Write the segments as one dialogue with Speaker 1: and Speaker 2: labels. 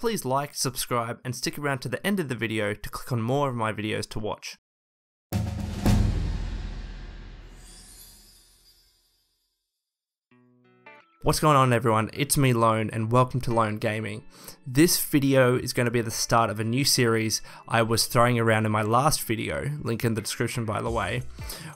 Speaker 1: please like, subscribe, and stick around to the end of the video to click on more of my videos to watch. What's going on everyone, it's me Lone and welcome to Lone Gaming. This video is going to be the start of a new series I was throwing around in my last video, link in the description by the way,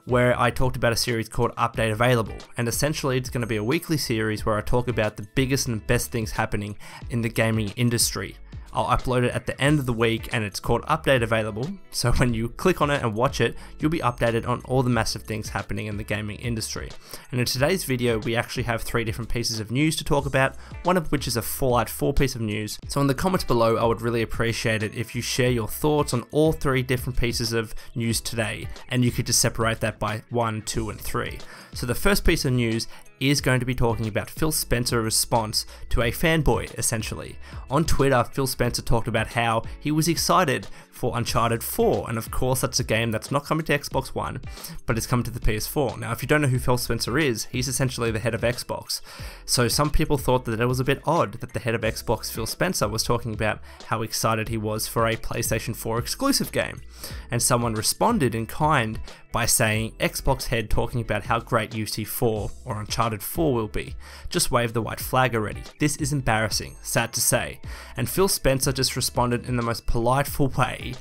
Speaker 1: where I talked about a series called Update Available, and essentially it's going to be a weekly series where I talk about the biggest and best things happening in the gaming industry. I'll upload it at the end of the week and it's called Update Available, so when you click on it and watch it, you'll be updated on all the massive things happening in the gaming industry. And in today's video, we actually have 3 different pieces of news to talk about, one of which is a Fallout 4 piece of news. So in the comments below, I would really appreciate it if you share your thoughts on all 3 different pieces of news today, and you could just separate that by 1, 2, and 3. So the first piece of news is going to be talking about Phil Spencer's response to a fanboy, essentially. On Twitter, Phil Spencer talked about how he was excited for Uncharted 4, and of course that's a game that's not coming to Xbox One, but it's coming to the PS4. Now if you don't know who Phil Spencer is, he's essentially the head of Xbox. So some people thought that it was a bit odd that the head of Xbox, Phil Spencer, was talking about how excited he was for a PlayStation 4 exclusive game. And someone responded in kind by saying, Xbox head talking about how great UC4 or Uncharted 4 will be. Just wave the white flag already. This is embarrassing, sad to say. And Phil Spencer just responded in the most politeful way,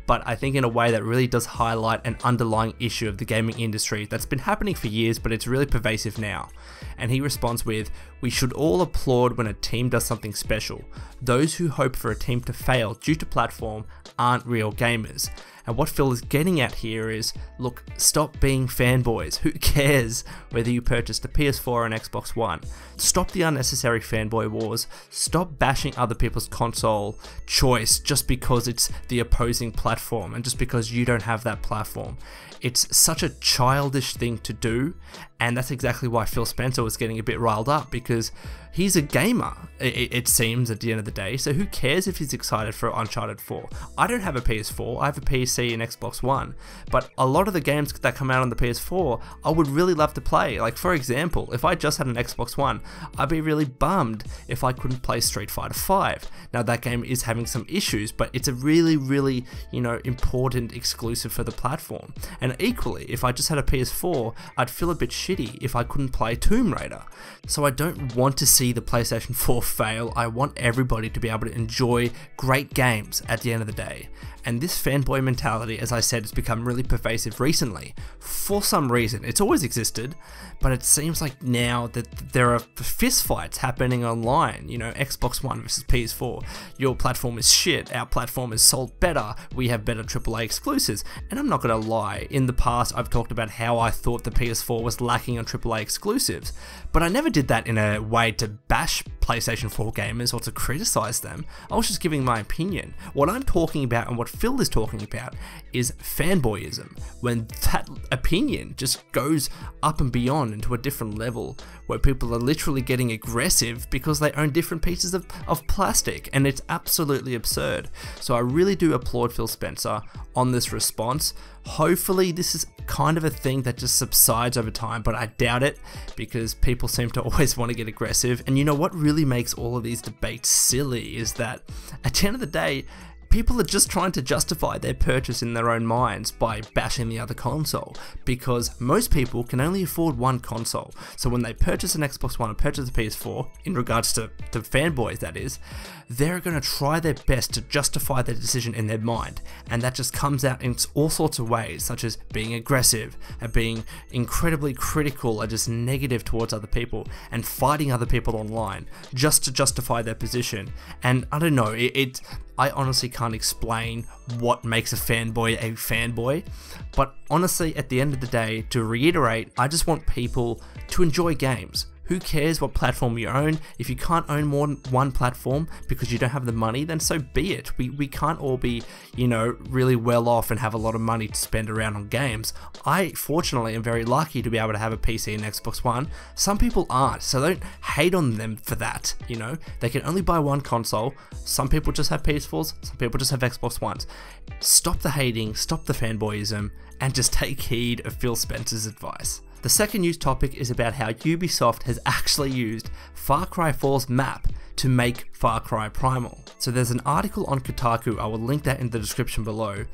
Speaker 1: but I think in a way that really does highlight an underlying issue of the gaming industry that's been happening for years, but it's really pervasive now. And he responds with, "We should all applaud when a team does something special. Those who hope for a team to fail due to platform aren't real gamers." And what Phil is getting at here is, look, stop being fanboys. Who cares whether you purchased a PS4 or an Xbox One? Stop the unnecessary fanboy wars. Stop bashing other people's console choice just because it's the opposing platform and just because you don't have that platform. It's such a childish thing to do, and that's exactly why Phil Spencer was getting a bit riled up, because he's a gamer, it seems, at the end of the day, so who cares if he's excited for Uncharted 4? I don't have a PS4, I have a PC and Xbox One, but a lot of the games that come out on the PS4, I would really love to play. Like for example, if I just had an Xbox One, I'd be really bummed if I couldn't play Street Fighter 5. Now that game is having some issues, but it's a really, you know, important exclusive for the platform. And equally, if I just had a PS4, I'd feel a bit shitty if I couldn't play Tomb Raider. So I don't want to see the PlayStation 4 fail. I want everybody to be able to enjoy great games at the end of the day. And this fanboy mentality, as I said, has become really pervasive recently. For some reason, it's always existed, but it seems like now that there are fistfights happening online. You know, Xbox One versus PS4. Your platform is shit, our platform is sold better, we have better AAA exclusives. And I'm not gonna lie, in the past I've talked about how I thought the PS4 was lacking on AAA exclusives, but I never did that in a way to bash PlayStation 4 gamers or to criticize them. I was just giving my opinion. What I'm talking about and what Phil is talking about is fanboyism, when that opinion just goes up and beyond into a different level, where people are literally getting aggressive because they own different pieces of plastic, and it's absolutely absurd. So I really do applaud Phil Spencer on this response. Hopefully this is kind of a thing that just subsides over time, but I doubt it, because people seem to always want to get aggressive. And you know what really makes all of these debates silly is that at the end of the day, people are just trying to justify their purchase in their own minds by bashing the other console, because most people can only afford one console. So when they purchase an Xbox One or purchase a PS4, in regards to fanboys that is, they're going to try their best to justify their decision in their mind, and that just comes out in all sorts of ways, such as being aggressive and being incredibly critical or just negative towards other people and fighting other people online just to justify their position. And I don't know, I honestly can't explain what makes a fanboy, but honestly at the end of the day, to reiterate, I just want people to enjoy games. Who cares what platform you own? If you can't own more than one platform because you don't have the money, then so be it. We can't all be, you know, really well off and have a lot of money to spend around on games. I, fortunately, am very lucky to be able to have a PC and Xbox One. Some people aren't, so don't hate on them for that, you know? They can only buy one console. Some people just have PS4s, some people just have Xbox Ones. Stop the hating, stop the fanboyism, and just take heed of Phil Spencer's advice. The second news topic is about how Ubisoft has actually used Far Cry 4's map to make Far Cry Primal. So there's an article on Kotaku, I will link that in the description below,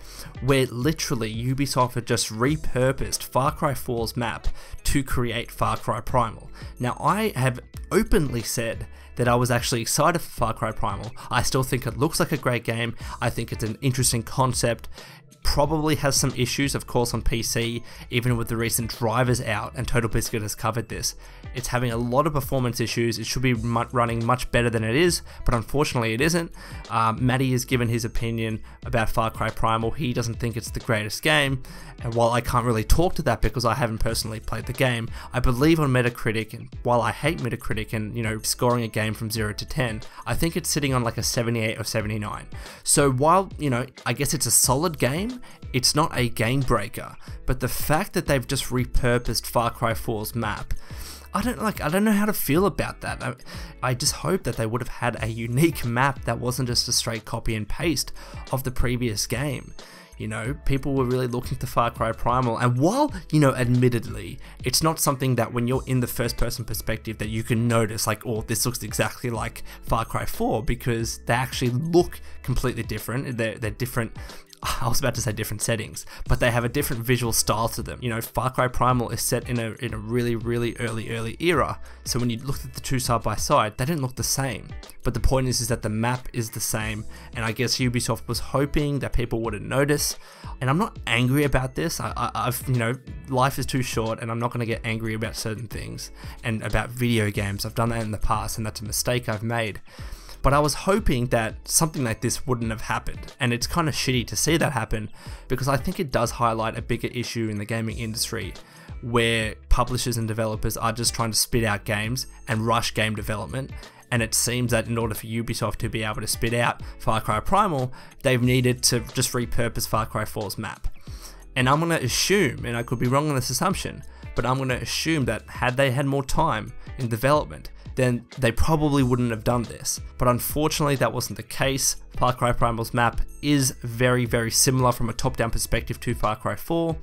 Speaker 1: where literally Ubisoft had just repurposed Far Cry 4's map to create Far Cry Primal. Now I have openly said that I was actually excited for Far Cry Primal. I still think it looks like a great game. I think it's an interesting concept. Probably has some issues, of course, on PC, even with the recent drivers out, and Total Biscuit has covered this. It's having a lot of performance issues. It should be running much better than it is, but unfortunately it isn't. Matty has given his opinion about Far Cry Primal. He doesn't think it's the greatest game, and while I can't really talk to that because I haven't personally played the game, I believe on Metacritic, and while I hate Metacritic and, you know, scoring a game from 0 to 10, I think it's sitting on like a 78 or 79. So while, you know, I guess it's a solid game, it's not a game breaker, but the fact that they've just repurposed Far Cry 4's map, I don't know how to feel about that. I just hope that they would have had a unique map that wasn't just a straight copy and paste of the previous game. You know, people were really looking to Far Cry Primal, and while, you know, admittedly, it's not something that when you're in the first person perspective that you can notice, like, oh, this looks exactly like Far Cry 4, because they actually look completely different. They're different. I was about to say different settings, but they have a different visual style to them. You know, Far Cry Primal is set in a really early era, so when you looked at the two side by side, they didn't look the same. But the point is that the map is the same, and I guess Ubisoft was hoping that people wouldn't notice. And I'm not angry about this. I've, you know, life is too short, and I'm not going to get angry about certain things and about video games. I've done that in the past, and that's a mistake I've made. But I was hoping that something like this wouldn't have happened, and it's kind of shitty to see that happen, because I think it does highlight a bigger issue in the gaming industry, where publishers and developers are just trying to spit out games and rush game development, and it seems that in order for Ubisoft to be able to spit out Far Cry Primal, they've needed to just repurpose Far Cry 4's map. And I'm going to assume, and I could be wrong on this assumption, but I'm going to assume that had they had more time in development, then they probably wouldn't have done this. But unfortunately that wasn't the case. Far Cry Primal's map is very similar from a top-down perspective to Far Cry 4.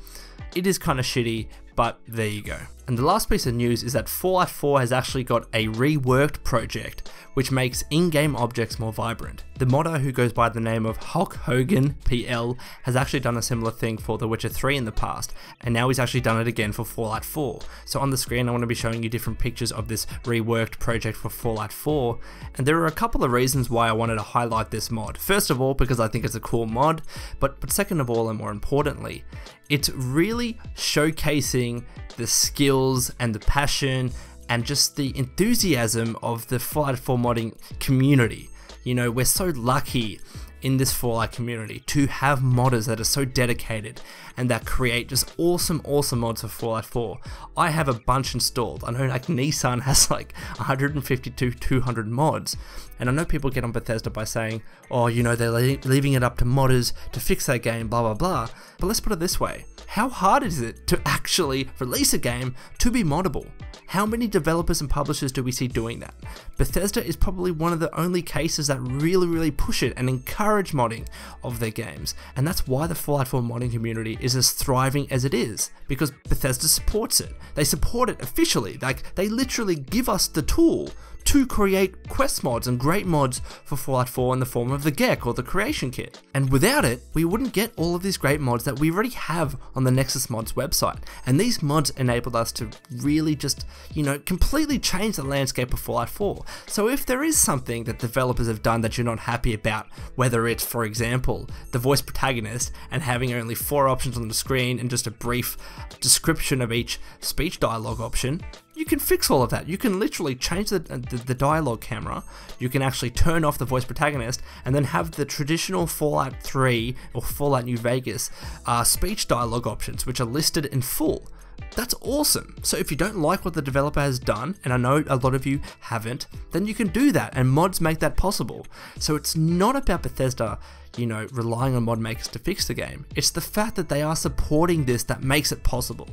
Speaker 1: It is kind of shitty, but there you go. And the last piece of news is that Fallout 4 has actually got a reworked project which makes in-game objects more vibrant. The modder, who goes by the name of Hulk Hogan PL, has actually done a similar thing for The Witcher 3 in the past, and now he's actually done it again for Fallout 4. So on the screen I want to be showing you different pictures of this reworked project for Fallout 4, and there are a couple of reasons why I wanted to highlight this mod. First of all, because I think it's a cool mod, but second of all, and more importantly, it's really showcasing the skills and the passion and just the enthusiasm of the Fallout 4 modding community. You know, we're so lucky in this Fallout community to have modders that are so dedicated and that create just awesome mods for Fallout 4. I have a bunch installed. I know like Nissan has like 150 to 200 mods, and I know people get on Bethesda by saying, oh, you know, they're leaving it up to modders to fix their game, blah blah blah. But let's put it this way, how hard is it to actually release a game to be moddable? How many developers and publishers do we see doing that? Bethesda is probably one of the only cases that really push it and encourage modding of their games, and that's why the Fallout 4 modding community is as thriving as it is, because Bethesda supports it. They support it officially. Like, they literally give us the tool to create quest mods and great mods for Fallout 4 in the form of the GECK or the Creation Kit. And without it, we wouldn't get all of these great mods that we already have on the Nexus Mods website. And these mods enabled us to really just, you know, completely change the landscape of Fallout 4. So if there is something that developers have done that you're not happy about, whether it's, for example, the voice protagonist and having only 4 options on the screen and just a brief description of each speech dialogue option, you can fix all of that. You can literally change the dialogue camera, you can actually turn off the voice protagonist, and then have the traditional Fallout 3 or Fallout New Vegas speech dialogue options, which are listed in full. That's awesome. So if you don't like what the developer has done, and I know a lot of you haven't, then you can do that, and mods make that possible. So it's not about Bethesda, you know, relying on mod makers to fix the game. It's the fact that they are supporting this that makes it possible.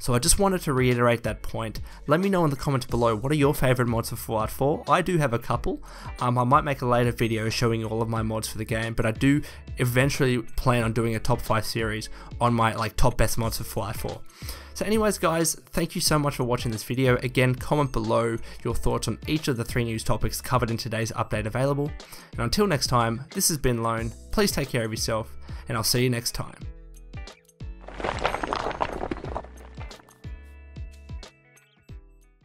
Speaker 1: So I just wanted to reiterate that point. Let me know in the comments below, what are your favorite mods for Fallout 4? I do have a couple. I might make a later video showing all of my mods for the game, but I do eventually plan on doing a top 5 series on my like top best mods for Fallout 4. So anyways guys, thank you so much for watching this video. Again, comment below your thoughts on each of the 3 news topics covered in today's update available. And until next time, this has been Lone. Please take care of yourself, and I'll see you next time.